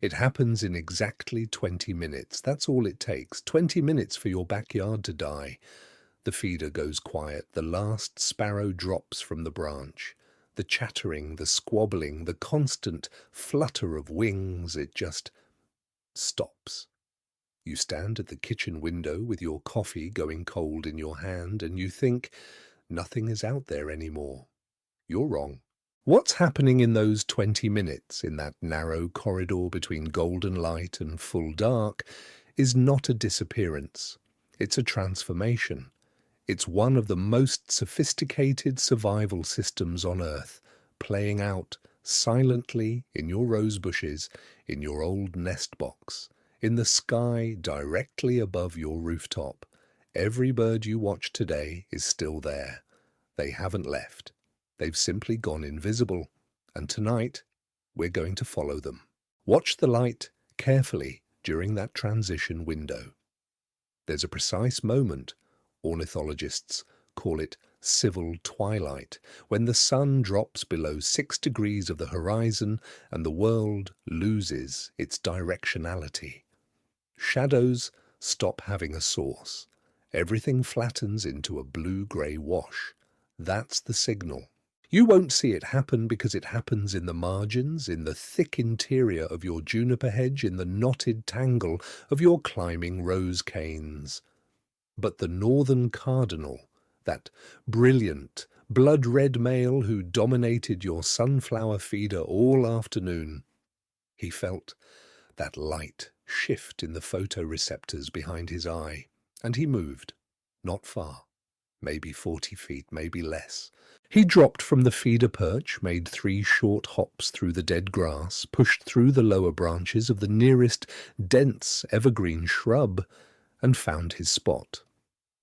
It happens in exactly 20 minutes. That's all it takes. 20 minutes for your backyard to die. The feeder goes quiet. The last sparrow drops from the branch. The chattering, the squabbling, the constant flutter of wings, it just stops. You stand at the kitchen window with your coffee going cold in your hand, and you think, nothing is out there anymore. You're wrong. What's happening in those 20 minutes, in that narrow corridor between golden light and full dark, is not a disappearance. It's a transformation. It's one of the most sophisticated survival systems on Earth, playing out silently in your rose bushes, in your old nest box, in the sky directly above your rooftop. Every bird you watch today is still there. They haven't left. They've simply gone invisible, and tonight we're going to follow them. Watch the light carefully during that transition window. There's a precise moment, ornithologists call it civil twilight, when the sun drops below 6 degrees of the horizon and the world loses its directionality. Shadows stop having a source. Everything flattens into a blue-grey wash. That's the signal. You won't see it happen because it happens in the margins, in the thick interior of your juniper hedge, in the knotted tangle of your climbing rose canes. But the northern cardinal, that brilliant, blood-red male who dominated your sunflower feeder all afternoon, he felt that light shift in the photoreceptors behind his eye, and he moved, not far. Maybe 40 feet, maybe less. He dropped from the feeder perch, made 3 short hops through the dead grass, pushed through the lower branches of the nearest dense evergreen shrub, and found his spot.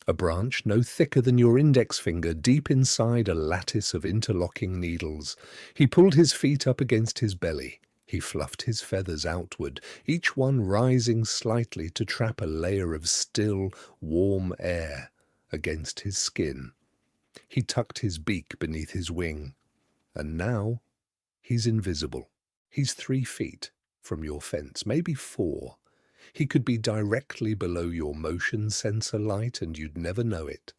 A branch no thicker than your index finger, deep inside a lattice of interlocking needles. He pulled his feet up against his belly. He fluffed his feathers outward, each one rising slightly to trap a layer of still, warm air against his skin. He tucked his beak beneath his wing, and now he's invisible. He's 3 feet from your fence, maybe 4. He could be directly below your motion sensor light and you'd never know it.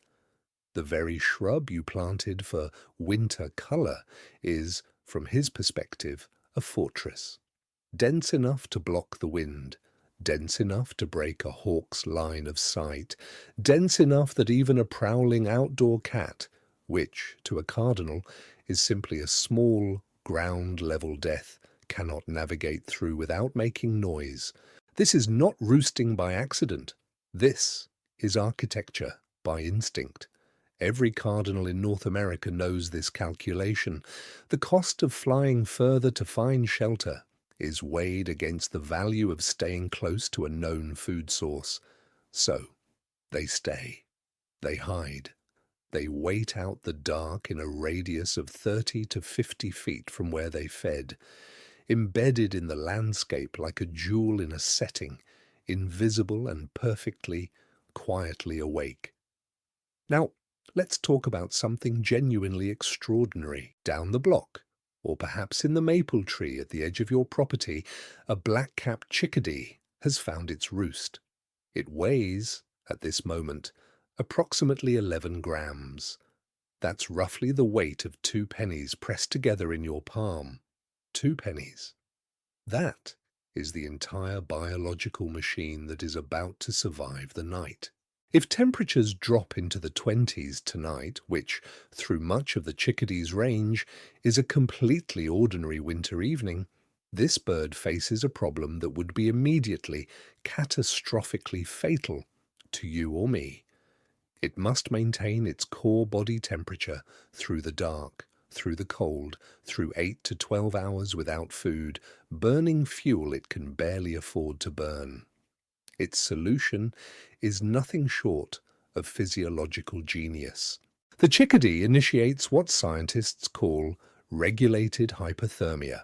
The very shrub you planted for winter color is, from his perspective, a fortress. Dense enough to block the wind, dense enough to break a hawk's line of sight, dense enough that even a prowling outdoor cat, which, to a cardinal, is simply a small, ground-level death, cannot navigate through without making noise. This is not roosting by accident. This is architecture by instinct. Every cardinal in North America knows this calculation. The cost of flying further to find shelter is weighed against the value of staying close to a known food source. So, they stay. They hide. They wait out the dark in a radius of 30 to 50 feet from where they fed, embedded in the landscape like a jewel in a setting, invisible and perfectly, quietly awake. Now, let's talk about something genuinely extraordinary. Down the block, or perhaps in the maple tree at the edge of your property, a black-capped chickadee has found its roost. It weighs, at this moment, approximately 11 grams. That's roughly the weight of 2 pennies pressed together in your palm. 2 pennies. That is the entire biological machine that is about to survive the night. If temperatures drop into the 20s tonight, which, through much of the chickadee's range, is a completely ordinary winter evening, this bird faces a problem that would be immediately, catastrophically fatal to you or me. It must maintain its core body temperature through the dark, through the cold, through 8 to 12 hours without food, burning fuel it can barely afford to burn. Its solution is nothing short of physiological genius. The chickadee initiates what scientists call regulated hypothermia.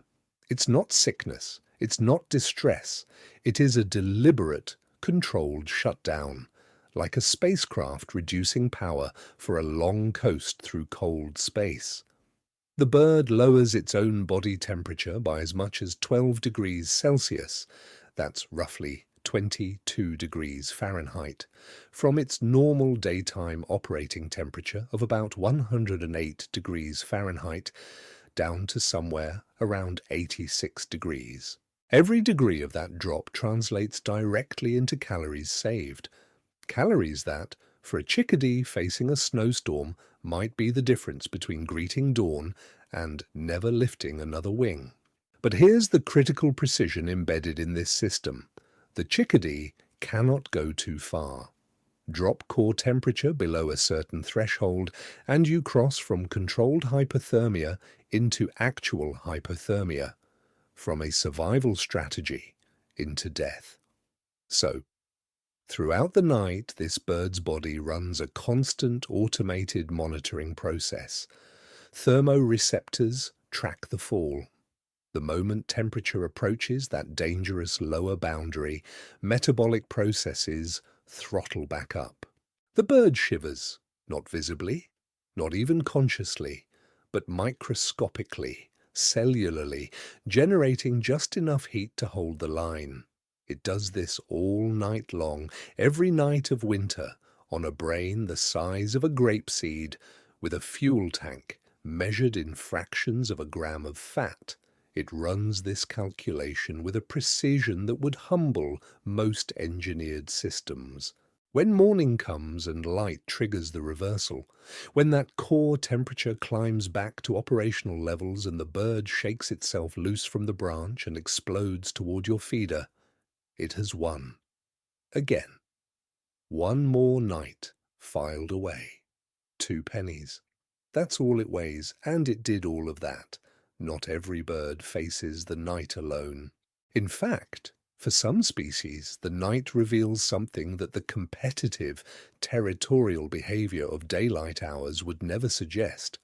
It's not sickness, it's not distress, it is a deliberate, controlled shutdown, like a spacecraft reducing power for a long coast through cold space. The bird lowers its own body temperature by as much as 12 degrees Celsius, that's roughly 22 degrees Fahrenheit, from its normal daytime operating temperature of about 108 degrees Fahrenheit down to somewhere around 86 degrees. Every degree of that drop translates directly into calories saved. Calories that, for a chickadee facing a snowstorm, might be the difference between greeting dawn and never lifting another wing. But here's the critical precision embedded in this system. The chickadee cannot go too far. Drop core temperature below a certain threshold, and you cross from controlled hypothermia into actual hypothermia, from a survival strategy into death. So, throughout the night, this bird's body runs a constant automated monitoring process. Thermoreceptors track the fall. The moment temperature approaches that dangerous lower boundary, metabolic processes throttle back up. The bird shivers, not visibly, not even consciously, but microscopically, cellularly, generating just enough heat to hold the line. It does this all night long, every night of winter, on a brain the size of a grapeseed, with a fuel tank measured in fractions of a gram of fat. It runs this calculation with a precision that would humble most engineered systems. When morning comes and light triggers the reversal, when that core temperature climbs back to operational levels and the bird shakes itself loose from the branch and explodes toward your feeder, it has won. Again. One more night filed away. 2 pennies. That's all it weighs, and it did all of that. Not every bird faces the night alone. In fact, for some species, the night reveals something that the competitive, territorial behavior of daylight hours would never suggest.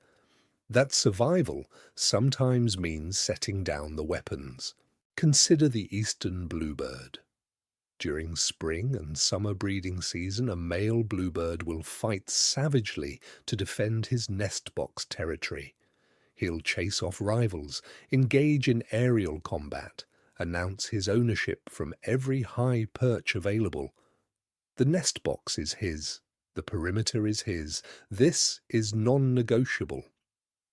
That survival sometimes means setting down the weapons. Consider the eastern bluebird. During spring and summer breeding season, a male bluebird will fight savagely to defend his nest box territory. He'll chase off rivals, engage in aerial combat, announce his ownership from every high perch available. The nest box is his, the perimeter is his, this is non-negotiable.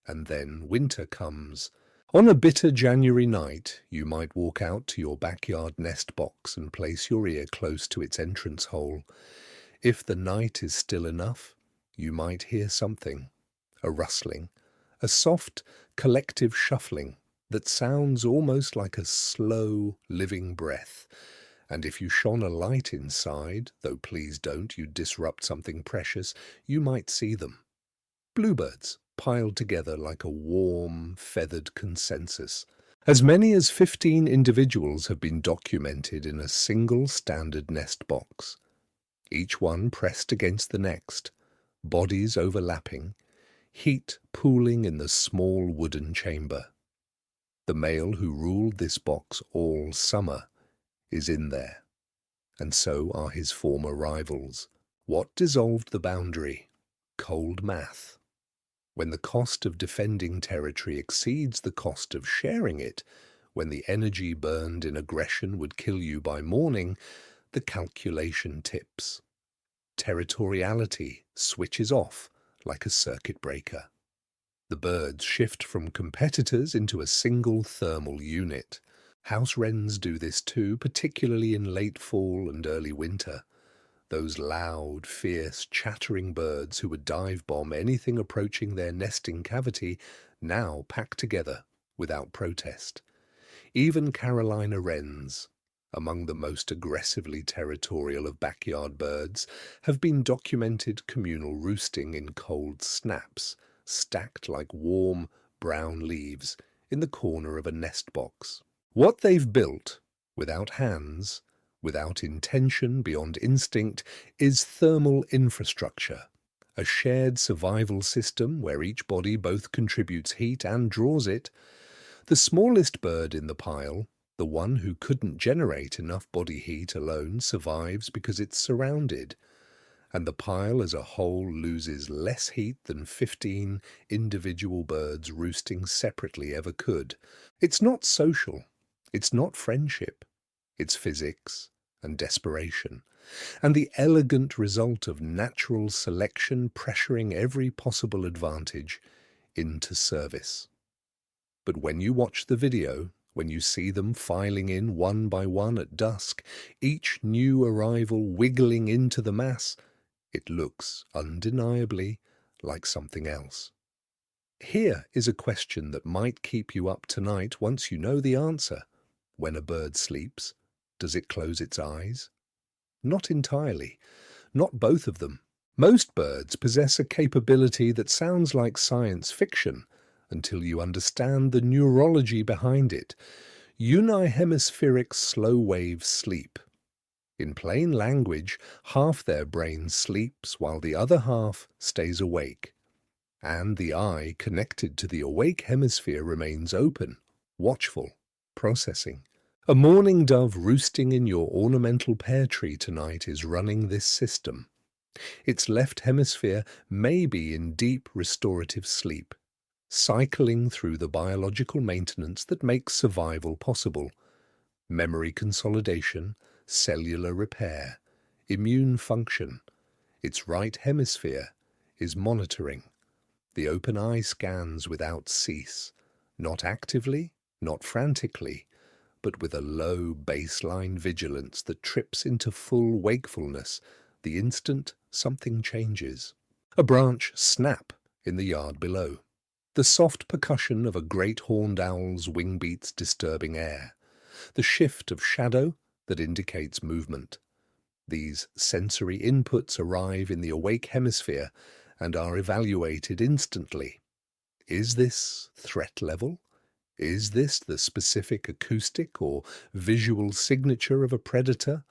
And then winter comes. On a bitter January night, you might walk out to your backyard nest box and place your ear close to its entrance hole. If the night is still enough, you might hear something, a rustling, a soft, collective shuffling that sounds almost like a slow, living breath. And if you shone a light inside, though please don't, you'd disrupt something precious, you might see them. Bluebirds, piled together like a warm, feathered consensus. As many as 15 individuals have been documented in a single standard nest box, each one pressed against the next, bodies overlapping, heat pooling in the small wooden chamber. The male who ruled this box all summer is in there, and so are his former rivals. What dissolved the boundary? Cold math. When the cost of defending territory exceeds the cost of sharing it, when the energy burned in aggression would kill you by morning, the calculation tips. Territoriality switches off like a circuit breaker. The birds shift from competitors into a single thermal unit. House wrens do this too, particularly in late fall and early winter. Those loud, fierce, chattering birds who would dive bomb anything approaching their nesting cavity now pack together without protest. Even Carolina wrens, among the most aggressively territorial of backyard birds, have been documented communal roosting in cold snaps, stacked like warm, brown leaves in the corner of a nest box. What they've built, without hands, without intention beyond instinct, is thermal infrastructure, a shared survival system where each body both contributes heat and draws it. The smallest bird in the pile, the one who couldn't generate enough body heat alone, survives because it's surrounded. and the pile as a whole loses less heat than 15 individual birds roosting separately ever could. It's not social, it's not friendship, it's physics and desperation, and the elegant result of natural selection pressuring every possible advantage into service. But when you watch the video, when you see them filing in one by one at dusk, each new arrival wiggling into the mass, it looks undeniably like something else. Here is a question that might keep you up tonight once you know the answer. When a bird sleeps, does it close its eyes? Not entirely. Not both of them. Most birds possess a capability that sounds like science fiction until you understand the neurology behind it. Unihemispheric slow-wave sleep. In plain language, half their brain sleeps while the other half stays awake. And the eye connected to the awake hemisphere remains open, watchful, processing. A mourning dove roosting in your ornamental pear tree tonight is running this system. Its left hemisphere may be in deep restorative sleep, cycling through the biological maintenance that makes survival possible. Memory consolidation, cellular repair, immune function. Its right hemisphere is monitoring. The open eye scans without cease, not actively, not frantically, but with a low baseline vigilance that trips into full wakefulness the instant something changes. A branch snap in the yard below. The soft percussion of a great horned owl's wing beats disturbing air. The shift of shadow that indicates movement. These sensory inputs arrive in the awake hemisphere and are evaluated instantly. Is this threat level? Is this the specific acoustic or visual signature of a predator?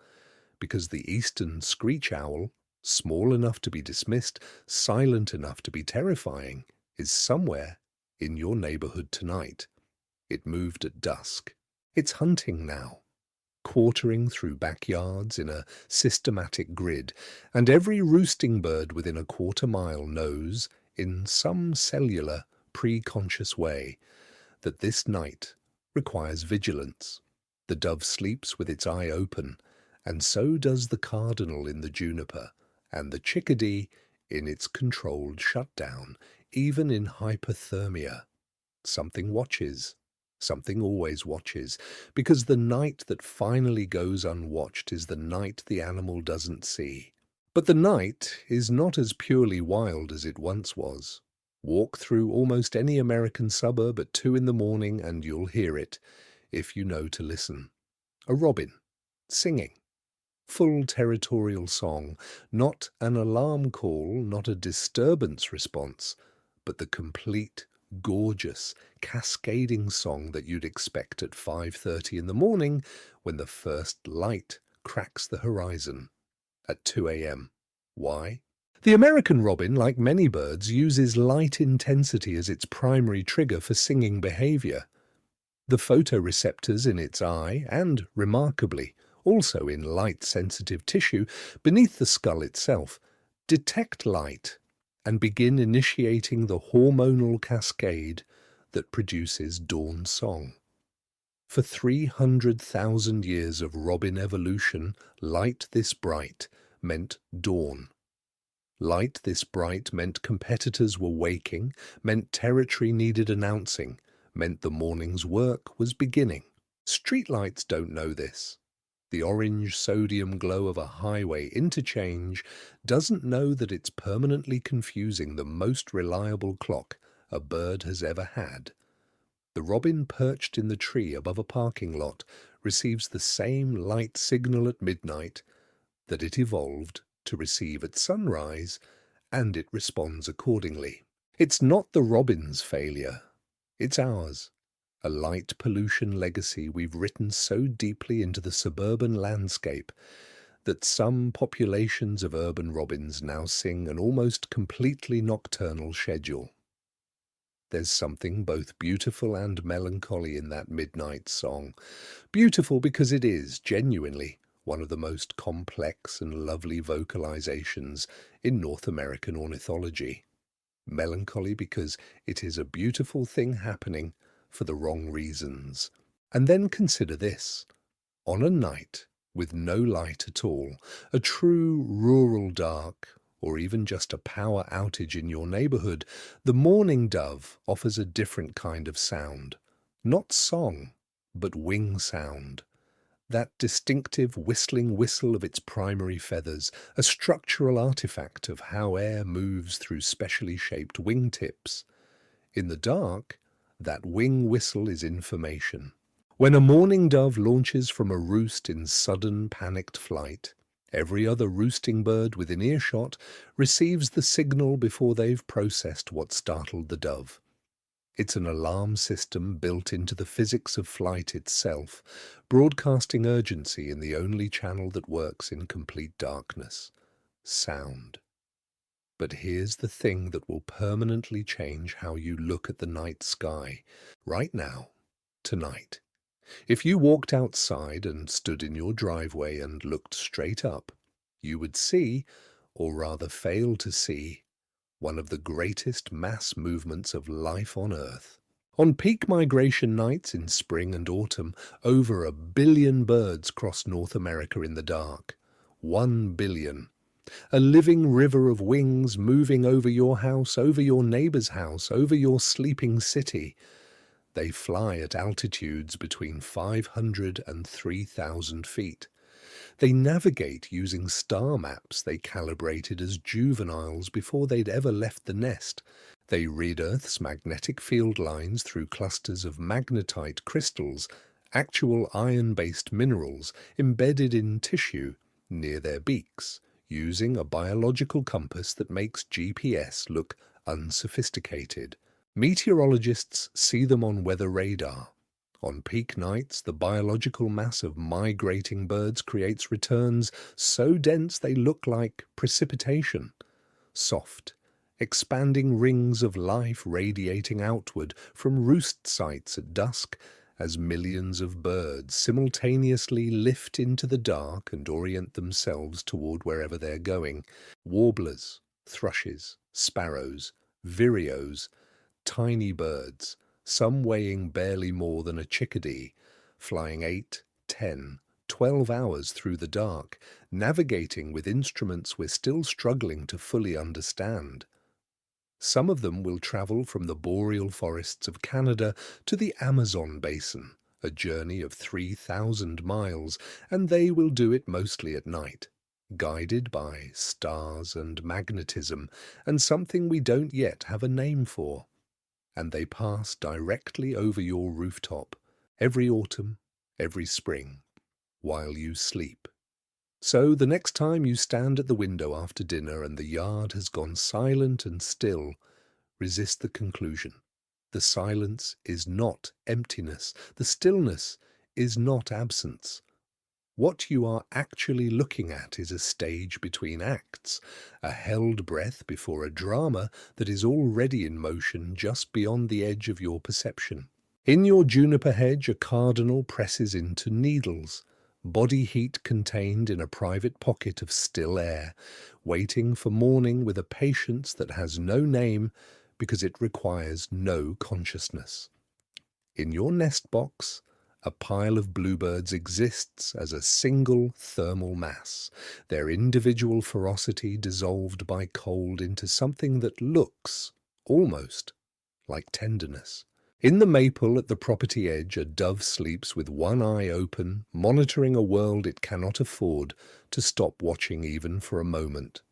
Because the eastern screech owl, small enough to be dismissed, silent enough to be terrifying, is somewhere in your neighborhood tonight. It moved at dusk. It's hunting now, quartering through backyards in a systematic grid, and every roosting bird within a quarter-mile knows, in some cellular, pre-conscious way, that this night requires vigilance. The dove sleeps with its eye open, and so does the cardinal in the juniper, and the chickadee in its controlled shutdown, even in hypothermia. Something watches. Something always watches, because the night that finally goes unwatched is the night the animal doesn't see. But the night is not as purely wild as it once was. Walk through almost any American suburb at 2 in the morning and you'll hear it, if you know to listen. A robin, singing. Full territorial song, not an alarm call, not a disturbance response, but the complete, gorgeous, cascading song that you'd expect at 5:30 in the morning when the first light cracks the horizon. At 2 a.m. Why? The American robin, like many birds, uses light intensity as its primary trigger for singing behavior. The photoreceptors in its eye, and, remarkably, also in light-sensitive tissue beneath the skull itself, detect light and begin initiating the hormonal cascade that produces dawn song. For 300,000 years of robin evolution, light this bright meant dawn. Light this bright meant competitors were waking, meant territory needed announcing, meant the morning's work was beginning. Streetlights don't know this. The orange sodium glow of a highway interchange doesn't know that it's permanently confusing the most reliable clock a bird has ever had. The robin perched in the tree above a parking lot receives the same light signal at midnight that it evolved to receive at sunrise, and it responds accordingly. It's not the robin's failure, it's ours. A light pollution legacy we've written so deeply into the suburban landscape that some populations of urban robins now sing an almost completely nocturnal schedule. There's something both beautiful and melancholy in that midnight song. Beautiful because it is, genuinely, one of the most complex and lovely vocalizations in North American ornithology. Melancholy because it is a beautiful thing happening for the wrong reasons. And then consider this. On a night with no light at all, a true rural dark, or even just a power outage in your neighborhood, the mourning dove offers a different kind of sound. Not song, but wing sound. That distinctive whistling whistle of its primary feathers, a structural artifact of how air moves through specially shaped wingtips. In the dark, that wing whistle is information. When a mourning dove launches from a roost in sudden, panicked flight, every other roosting bird within earshot receives the signal before they've processed what startled the dove. It's an alarm system built into the physics of flight itself, broadcasting urgency in the only channel that works in complete darkness: sound. But here's the thing that will permanently change how you look at the night sky, right now, tonight. If you walked outside and stood in your driveway and looked straight up, you would see, or rather fail to see, one of the greatest mass movements of life on Earth. On peak migration nights in spring and autumn, over 1 billion birds cross North America in the dark. 1 billion. A living river of wings moving over your house, over your neighbor's house, over your sleeping city. They fly at altitudes between 500 and 3,000 feet. They navigate using star maps they calibrated as juveniles before they'd ever left the nest. They read Earth's magnetic field lines through clusters of magnetite crystals, actual iron-based minerals embedded in tissue near their beaks, using a biological compass that makes GPS look unsophisticated. Meteorologists see them on weather radar. On peak nights, the biological mass of migrating birds creates returns so dense they look like precipitation. Soft, expanding rings of life radiating outward from roost sites at dusk as millions of birds simultaneously lift into the dark and orient themselves toward wherever they're going. Warblers, thrushes, sparrows, vireos, tiny birds, some weighing barely more than a chickadee, flying 8, 10, 12 hours through the dark, navigating with instruments we're still struggling to fully understand. Some of them will travel from the boreal forests of Canada to the Amazon basin, a journey of 3,000 miles, and they will do it mostly at night, guided by stars and magnetism, and something we don't yet have a name for. And they pass directly over your rooftop, every autumn, every spring, while you sleep. So the next time you stand at the window after dinner and the yard has gone silent and still, resist the conclusion. The silence is not emptiness. The stillness is not absence. What you are actually looking at is a stage between acts, a held breath before a drama that is already in motion just beyond the edge of your perception. In your juniper hedge, a cardinal presses into needles, body heat contained in a private pocket of still air, waiting for morning with a patience that has no name because it requires no consciousness. In your nest box, a pile of bluebirds exists as a single thermal mass, their individual ferocity dissolved by cold into something that looks, almost, like tenderness. In the maple at the property edge, a dove sleeps with one eye open, monitoring a world it cannot afford to stop watching even for a moment.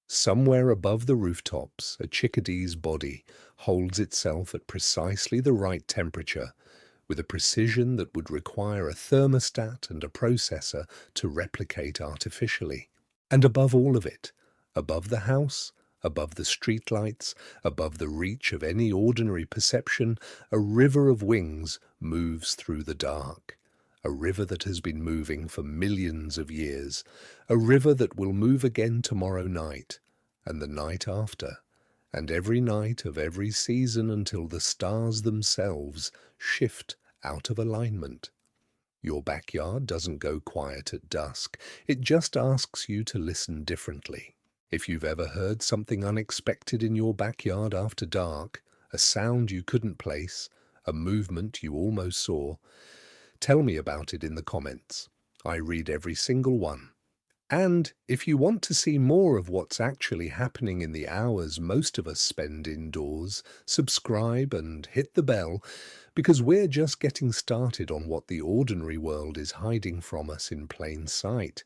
Somewhere above the rooftops, a chickadee's body holds itself at precisely the right temperature, with a precision that would require a thermostat and a processor to replicate artificially. And above all of it, above the house, above the streetlights, above the reach of any ordinary perception, a river of wings moves through the dark. A river that has been moving for millions of years. A river that will move again tomorrow night, and the night after, and every night of every season until the stars themselves shift out of alignment. Your backyard doesn't go quiet at dusk. It just asks you to listen differently. If you've ever heard something unexpected in your backyard after dark, a sound you couldn't place, a movement you almost saw, tell me about it in the comments. I read every single one. And if you want to see more of what's actually happening in the hours most of us spend indoors, subscribe and hit the bell, because we're just getting started on what the ordinary world is hiding from us in plain sight.